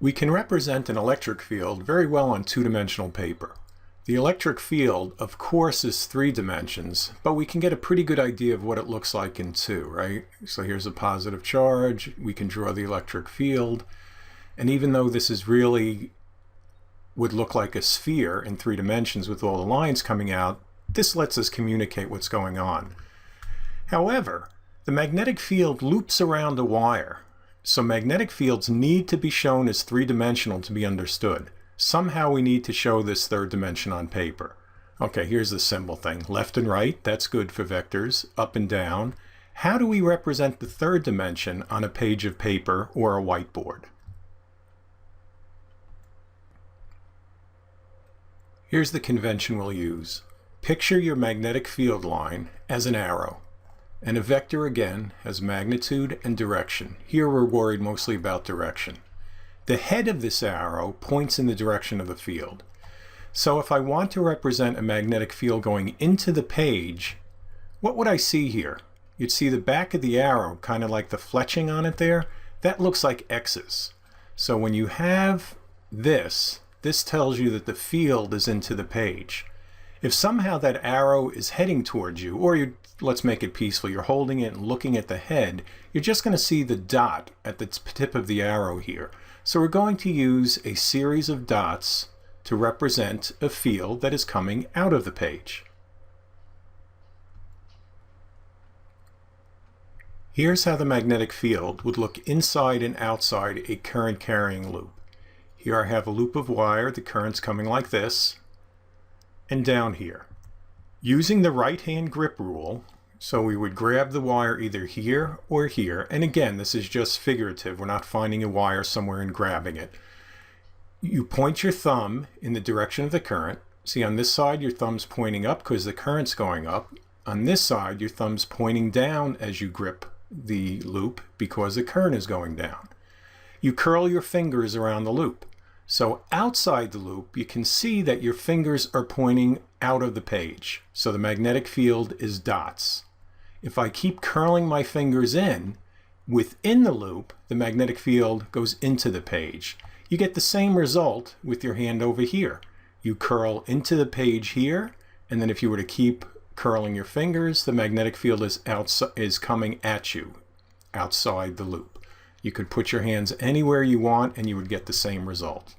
We can represent an electric field very well on two-dimensional paper. The electric field, of course, is 3 dimensions, but we can get a pretty good idea of what it looks like in 2, right? So here's a positive charge, we can draw the electric field, and even though this is really would look like a sphere in 3 dimensions with all the lines coming out, this lets us communicate what's going on. However, the magnetic field loops around a wire. So magnetic fields need to be shown as 3-dimensional to be understood. Somehow we need to show this 3rd dimension on paper. Okay, here's the symbol thing. Left and right, that's good for vectors. Up and down. How do we represent the 3rd dimension on a page of paper or a whiteboard? Here's the convention we'll use. Picture your magnetic field line as an arrow. And a vector, again, has magnitude and direction. Here we're worried mostly about direction. The head of this arrow points in the direction of the field. So if I want to represent a magnetic field going into the page, what would I see here? You'd see the back of the arrow, kind of like the fletching on it there. That looks like X's. So when you have this tells you that the field is into the page. If somehow that arrow is heading towards you, or let's make it peaceful, you're holding it and looking at the head, you're just going to see the dot at the tip of the arrow here. So we're going to use a series of dots to represent a field that is coming out of the page. Here's how the magnetic field would look inside and outside a current carrying loop. Here I have a loop of wire, the current's coming like this, and down here. Using the right-hand grip rule, so we would grab the wire either here or here, and again, this is just figurative, we're not finding a wire somewhere and grabbing it. You point your thumb in the direction of the current. See, on this side your thumb's pointing up because the current's going up. On this side your thumb's pointing down as you grip the loop because the current is going down. You curl your fingers around the loop. So outside the loop, you can see that your fingers are pointing out of the page. So the magnetic field is dots. If I keep curling my fingers in, within the loop, the magnetic field goes into the page. You get the same result with your hand over here. You curl into the page here, and then if you were to keep curling your fingers, the magnetic field is coming at you outside the loop. You could put your hands anywhere you want and you would get the same result.